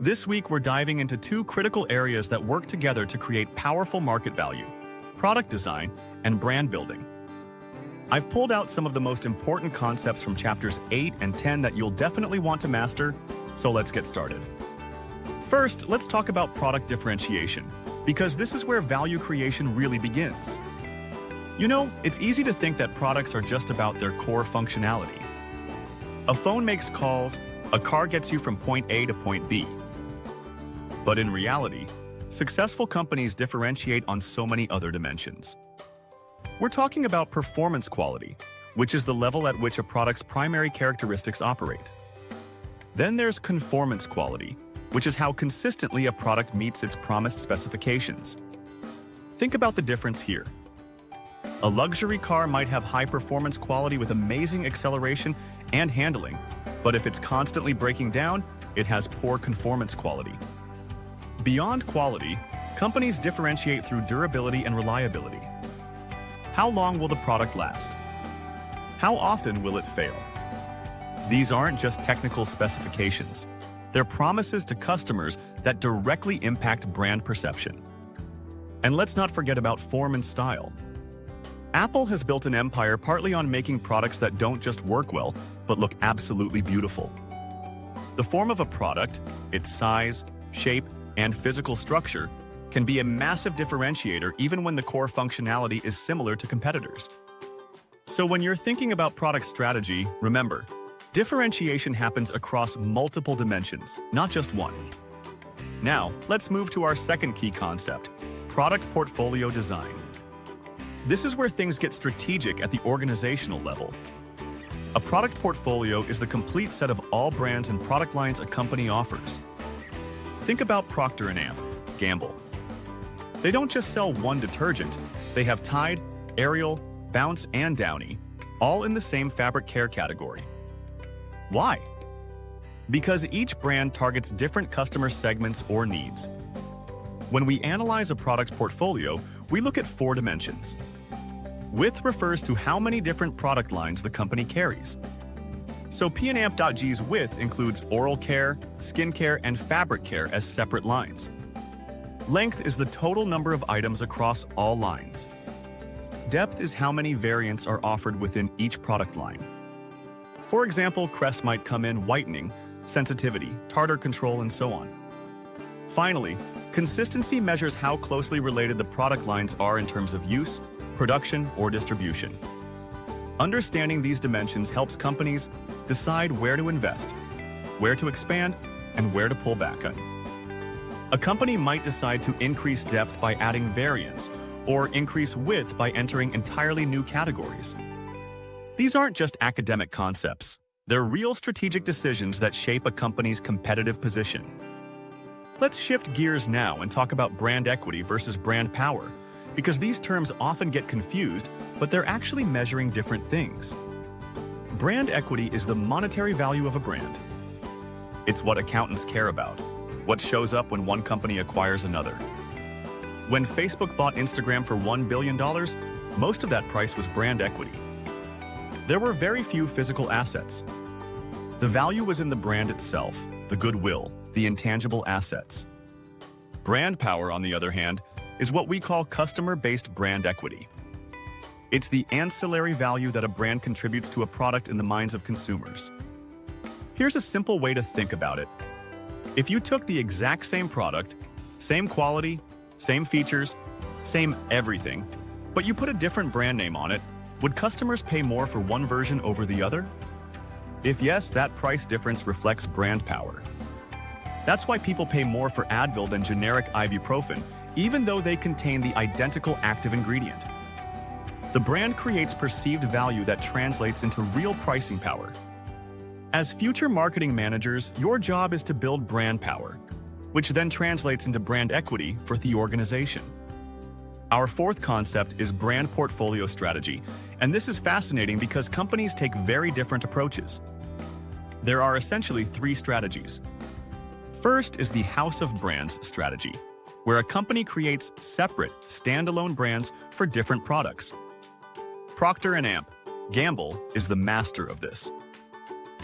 This week, we're diving into two critical areas that work together to create powerful market value: product design and brand building. I've pulled out some of the most important concepts from chapters 8 and 10 that you'll definitely want to master, so let's get started. First, let's talk about product differentiation, because this is where value creation really begins. You know, it's easy to think that products are just about their core functionality. A phone makes calls, a car gets you from point A to point B. But in reality, successful companies differentiate on so many other dimensions. We're talking about performance quality, which is the level at which a product's primary characteristics operate. Then there's conformance quality, which is how consistently a product meets its promised specifications. Think about the difference here. A luxury car might have high performance quality with amazing acceleration and handling, but if it's constantly breaking down, it has poor conformance quality. Beyond quality, companies differentiate through durability and reliability. How long will the product last? How often will it fail? These aren't just technical specifications. They're promises to customers that directly impact brand perception. And let's not forget about form and style. Apple has built an empire partly on making products that don't just work well, but look absolutely beautiful. The form of a product, its size, shape, and physical structure can be a massive differentiator even when the core functionality is similar to competitors. So when you're thinking about product strategy, remember, differentiation happens across multiple dimensions, not just one. Now, let's move to our second key concept: product portfolio design. This is where things get strategic at the organizational level. A product portfolio is the complete set of all brands and product lines a company offers. Think about Procter & Gamble. They don't just sell one detergent, they have Tide, Ariel, Bounce, and Downy, all in the same fabric care category. Why? Because each brand targets different customer segments or needs. When we analyze a product portfolio, we look at 4 dimensions. Width refers to how many different product lines the company carries. So P&Amp.G's width includes oral care, skincare, and fabric care as separate lines. Length is the total number of items across all lines. Depth is how many variants are offered within each product line. For example, Crest might come in whitening, sensitivity, tartar control, and so on. Finally, consistency measures how closely related the product lines are in terms of use, production, or distribution. Understanding these dimensions helps companies decide where to invest, where to expand, and where to pull back on. A company might decide to increase depth by adding variants, or increase width by entering entirely new categories. These aren't just academic concepts. They're real strategic decisions that shape a company's competitive position. Let's shift gears now and talk about brand equity versus brand power, because these terms often get confused, but they're actually measuring different things. Brand equity is the monetary value of a brand. It's what accountants care about, what shows up when one company acquires another. When Facebook bought Instagram for $1 billion, most of that price was brand equity. There were very few physical assets. The value was in the brand itself, the goodwill, the intangible assets. Brand power, on the other hand, is what we call customer-based brand equity. It's the ancillary value that a brand contributes to a product in the minds of consumers. Here's a simple way to think about it. If you took the exact same product, same quality, same features, same everything, but you put a different brand name on it, would customers pay more for one version over the other? If yes, that price difference reflects brand power. That's why people pay more for Advil than generic ibuprofen, even though they contain the identical active ingredient. The brand creates perceived value that translates into real pricing power. As future marketing managers, your job is to build brand power, which then translates into brand equity for the organization. Our fourth concept is brand portfolio strategy, and this is fascinating because companies take very different approaches. There are essentially 3 strategies. First is the House of Brands strategy, where a company creates separate, standalone brands for different products. Procter & Gamble is the master of this.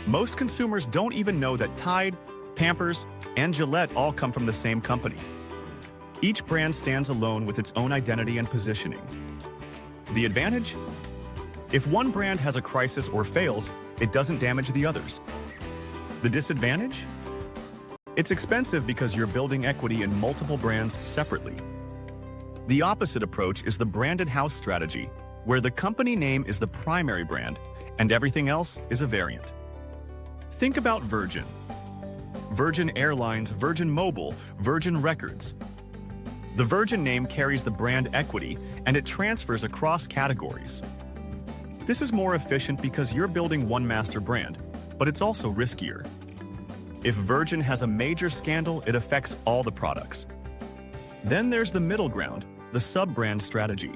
Most consumers don't even know that Tide, Pampers, and Gillette all come from the same company. Each brand stands alone with its own identity and positioning. The advantage? If one brand has a crisis or fails, it doesn't damage the others. The disadvantage? It's expensive because you're building equity in multiple brands separately. The opposite approach is the branded house strategy, where the company name is the primary brand and everything else is a variant. Think about Virgin. Virgin Airlines, Virgin Mobile, Virgin Records. The Virgin name carries the brand equity and it transfers across categories. This is more efficient because you're building one master brand, but it's also riskier. If Virgin has a major scandal, it affects all the products. Then there's the middle ground, the sub-brand strategy.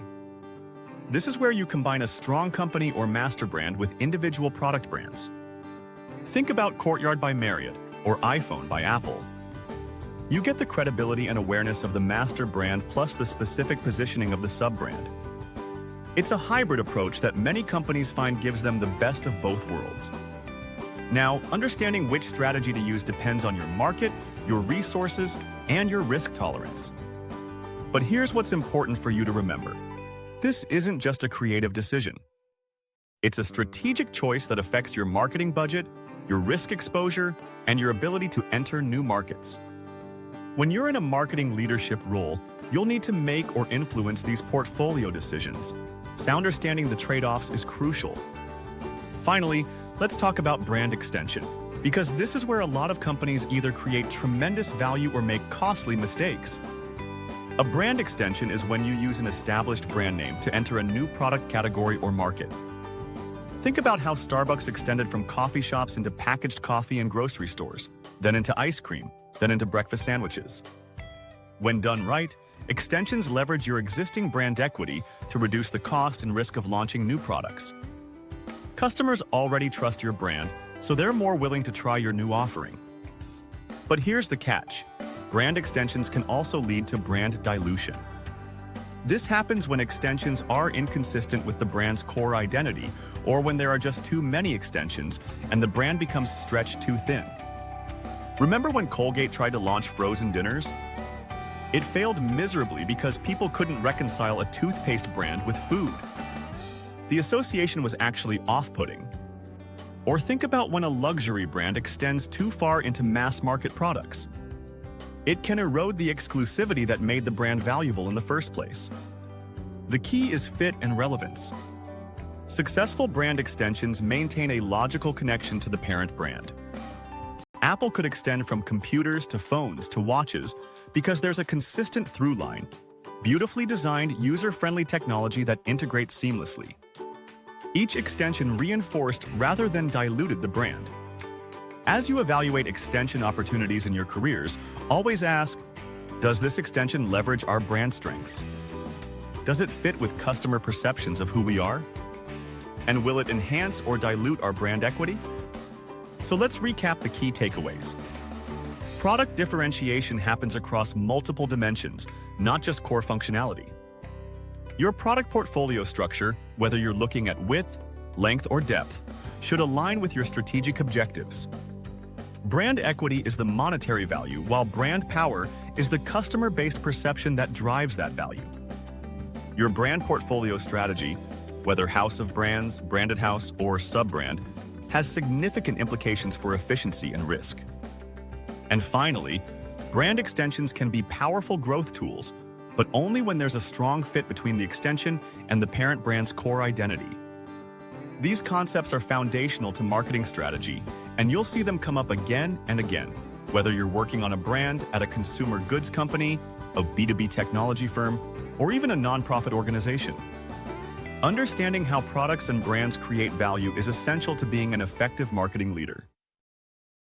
This is where you combine a strong company or master brand with individual product brands. Think about Courtyard by Marriott or iPhone by Apple. You get the credibility and awareness of the master brand plus the specific positioning of the sub-brand. It's a hybrid approach that many companies find gives them the best of both worlds. Now, understanding which strategy to use depends on your market, your resources, and your risk tolerance. But here's what's important for you to remember. This isn't just a creative decision. It's a strategic choice that affects your marketing budget, your risk exposure, and your ability to enter new markets. When you're in a marketing leadership role, you'll need to make or influence these portfolio decisions. So understanding the trade-offs is crucial. Finally, let's talk about brand extension, because this is where a lot of companies either create tremendous value or make costly mistakes. A brand extension is when you use an established brand name to enter a new product category or market. Think about how Starbucks extended from coffee shops into packaged coffee and grocery stores, then into ice cream, then into breakfast sandwiches. When done right, extensions leverage your existing brand equity to reduce the cost and risk of launching new products. Customers already trust your brand, so they're more willing to try your new offering. But here's the catch. Brand extensions can also lead to brand dilution. This happens when extensions are inconsistent with the brand's core identity, or when there are just too many extensions and the brand becomes stretched too thin. Remember when Colgate tried to launch frozen dinners? It failed miserably because people couldn't reconcile a toothpaste brand with food. The association was actually off-putting. Or think about when a luxury brand extends too far into mass-market products. It can erode the exclusivity that made the brand valuable in the first place. The key is fit and relevance. Successful brand extensions maintain a logical connection to the parent brand. Apple could extend from computers to phones to watches because there's a consistent through line, beautifully designed, user-friendly technology that integrates seamlessly. Each extension reinforced rather than diluted the brand. As you evaluate extension opportunities in your careers, always ask, does this extension leverage our brand strengths? Does it fit with customer perceptions of who we are? And will it enhance or dilute our brand equity? So let's recap the key takeaways. Product differentiation happens across multiple dimensions, not just core functionality. Your product portfolio structure, whether you're looking at width, length, or depth, should align with your strategic objectives. Brand equity is the monetary value, while brand power is the customer-based perception that drives that value. Your brand portfolio strategy, whether house of brands, branded house, or sub-brand, has significant implications for efficiency and risk. And finally, brand extensions can be powerful growth tools, but only when there's a strong fit between the extension and the parent brand's core identity. These concepts are foundational to marketing strategy, and you'll see them come up again and again, whether you're working on a brand at a consumer goods company, a B2B technology firm, or even a nonprofit organization. Understanding how products and brands create value is essential to being an effective marketing leader.